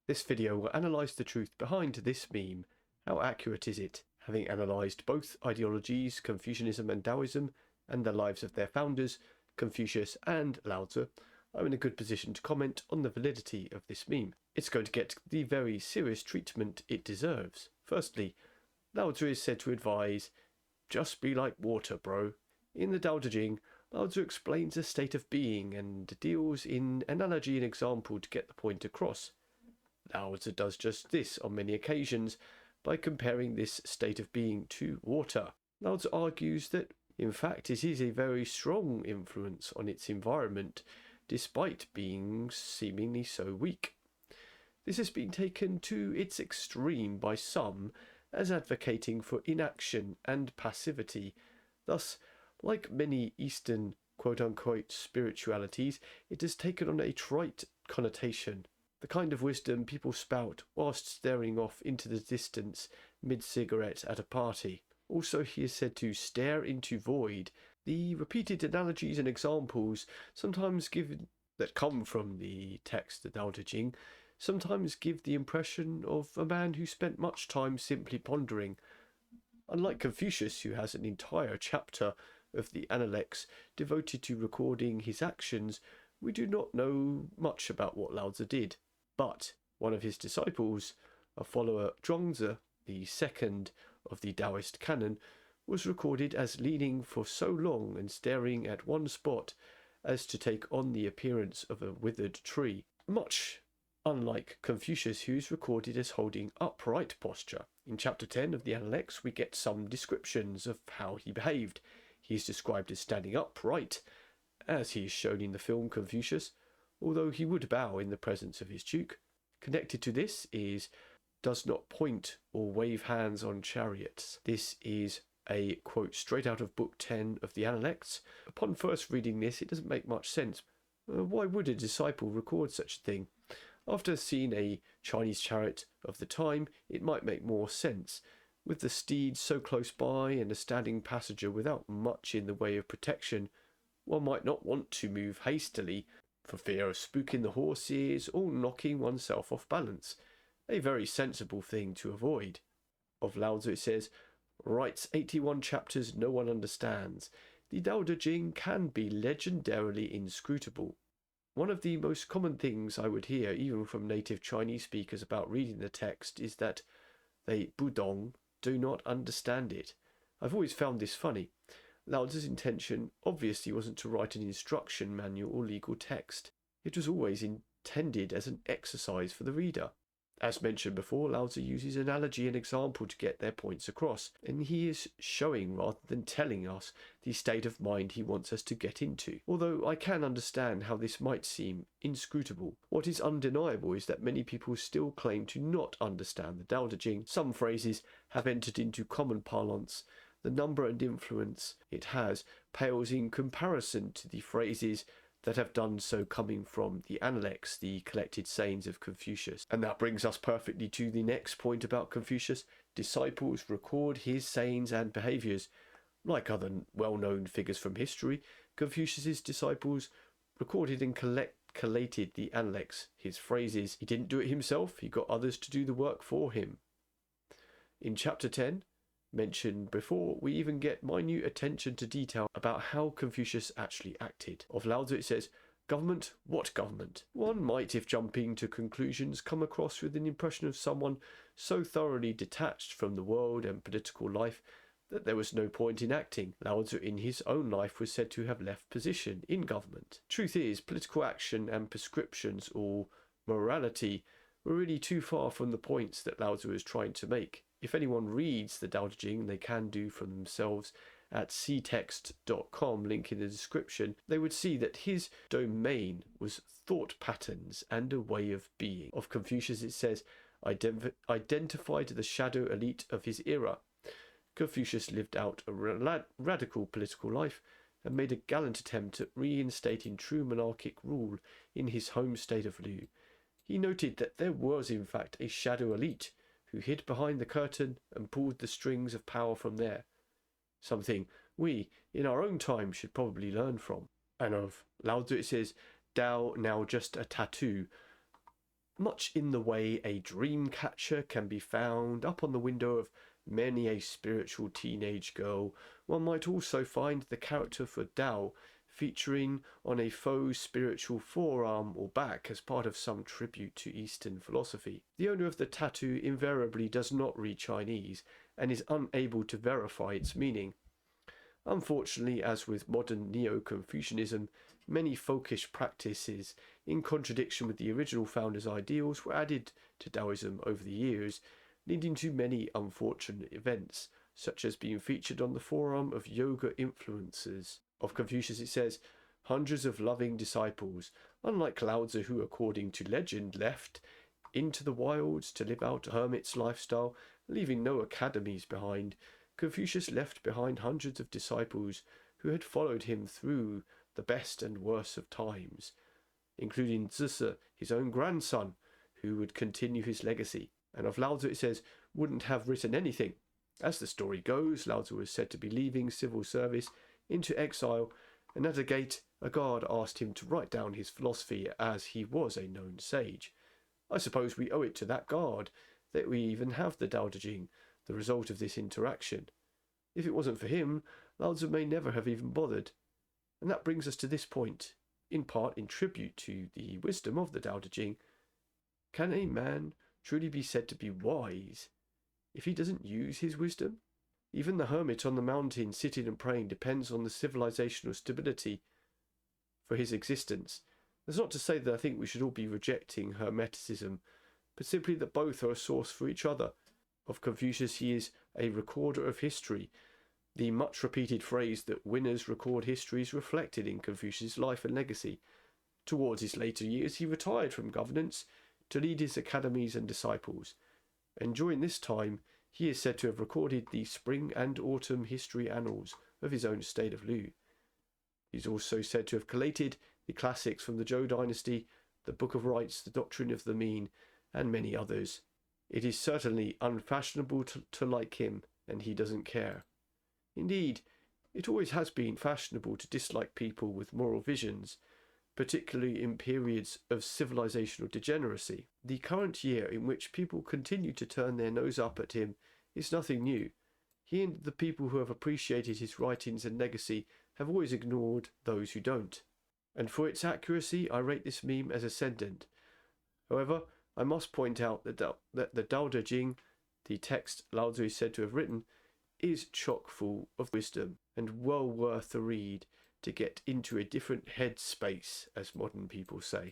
This video will analyse the truth behind this meme. How accurate is it? Having analysed both ideologies, Confucianism and Daoism, and the lives of their founders, Confucius and Laozi, I'm in a good position to comment on the validity of this meme. It's going to get the very serious treatment it deserves. Firstly, Laozi is said to advise, just be like water, bro. In the Tao Te Ching, Laozi explains a state of being and deals in analogy and example to get the point across. Laozi does just this on many occasions by comparing this state of being to water. Laozi argues that, in fact, it is a very strong influence on its environment, despite being seemingly so weak. This has been taken to its extreme by some as advocating for inaction and passivity. Thus, like many Eastern quote-unquote spiritualities, it has taken on a trite connotation, the kind of wisdom people spout whilst staring off into the distance mid-cigarette at a party. Also, he is said to stare into void. The repeated analogies and examples sometimes given that come from the text, the Tao Te Ching, sometimes give the impression of a man who spent much time simply pondering. Unlike Confucius, who has an entire chapter of the Analects devoted to recording his actions, we do not know much about what Laozi did. But one of his disciples, a follower Zhuangzi, the second of the Daoist canon, was recorded as leaning for so long and staring at one spot as to take on the appearance of a withered tree, much unlike Confucius, who is recorded as holding upright posture. In chapter 10 of the Analects, we get some descriptions of how he behaved. He is described as standing upright, as he is shown in the film Confucius, although he would bow in the presence of his duke. Connected to this is does not point or wave hands on chariots. This is a quote straight out of book 10 of the Analects. Upon first reading this, it doesn't make much sense. Why would a disciple record such a thing? After seeing a Chinese chariot of the time, it might make more sense. With the steed so close by and a standing passenger without much in the way of protection, one might not want to move hastily for fear of spooking the horses or knocking oneself off balance. A very sensible thing to avoid. Of Laozi it says, writes 81 chapters no one understands. The Tao Te Ching can be legendarily inscrutable. One of the most common things I would hear, even from native Chinese speakers about reading the text, is that they budong, do not understand it. I've always found this funny. Laozi's intention obviously wasn't to write an instruction manual or legal text. It was always intended as an exercise for the reader. As mentioned before, Laozi uses analogy and example to get their points across, and he is showing rather than telling us the state of mind he wants us to get into. Although I can understand how this might seem inscrutable, what is undeniable is that many people still claim to not understand the Tao Te Ching. Some phrases have entered into common parlance. The number and influence it has pales in comparison to the phrases that have done so coming from the Analects, the collected sayings of Confucius. And that brings us perfectly to the next point about Confucius. Disciples record his sayings and behaviours. Like other well-known figures from history, Confucius's disciples recorded and collated the Analects, his phrases. He didn't do it himself, he got others to do the work for him. In chapter 10, mentioned before, we even get minute attention to detail about how Confucius actually acted. Of Laozi it says, government? What government? One might, if jumping to conclusions, come across with an impression of someone so thoroughly detached from the world and political life that there was no point in acting. Laozi in his own life was said to have left position in government. Truth is, political action and prescriptions or morality were really too far from the points that Laozi was trying to make. If anyone reads the Tao Te Ching, they can do for themselves at ctext.com, link in the description, they would see that his domain was thought patterns and a way of being. Of Confucius it says, identified the shadow elite of his era. Confucius lived out a radical political life and made a gallant attempt at reinstating true monarchic rule in his home state of Liu. He noted that there was in fact a shadow elite who hid behind the curtain and pulled the strings of power from there. Something we, in our own time, should probably learn from. And of Laozi it says, Tao now just a tattoo. Much in the way a dream catcher can be found up on the window of many a spiritual teenage girl, one might also find the character for Dao featuring on a faux spiritual forearm or back as part of some tribute to Eastern philosophy. The owner of the tattoo invariably does not read Chinese and is unable to verify its meaning. Unfortunately, as with modern Neo-Confucianism, many folkish practices in contradiction with the original founders' ideals were added to Daoism over the years, leading to many unfortunate events, such as being featured on the forearm of yoga influencers. Of Confucius it says, hundreds of loving disciples, unlike Laozi, who according to legend left into the wilds to live out a hermit's lifestyle, leaving no academies behind. Confucius left behind hundreds of disciples who had followed him through the best and worst of times, including Zisi, his own grandson, who would continue his legacy. And of Laozi it says, wouldn't have written anything. As the story goes, Laozi was said to be leaving civil service into exile, and at a gate a guard asked him to write down his philosophy as he was a known sage. I suppose we owe it to that guard that we even have the Dao De Jing, the result of this interaction. If it wasn't for him, Laozi may never have even bothered. And that brings us to this point, in part in tribute to the wisdom of the Dao De Jing. Can a man truly be said to be wise if he doesn't use his wisdom? Even the hermit on the mountain sitting and praying depends on the civilizational stability for his existence. That's not to say that I think we should all be rejecting hermeticism, but simply that both are a source for each other. Of Confucius, he is a recorder of history. The much repeated phrase that winners record history is reflected in Confucius' life and legacy. Towards his later years, he retired from governance to lead his academies and disciples, and during this time he is said to have recorded the spring and autumn history annals of his own state of Liu. He is also said to have collated the classics from the Zhou Dynasty, the Book of Rites, the Doctrine of the Mean, and many others. It is certainly unfashionable to like him, and he doesn't care. Indeed, it always has been fashionable to dislike people with moral visions, particularly in periods of civilizational degeneracy. The current year in which people continue to turn their nose up at him is nothing new. He and the people who have appreciated his writings and legacy have always ignored those who don't. And for its accuracy, I rate this meme as ascendant. However, I must point out that the Dao De Jing, the text Laozi is said to have written, is chock full of wisdom and well worth the read to get into a different head space, as modern people say.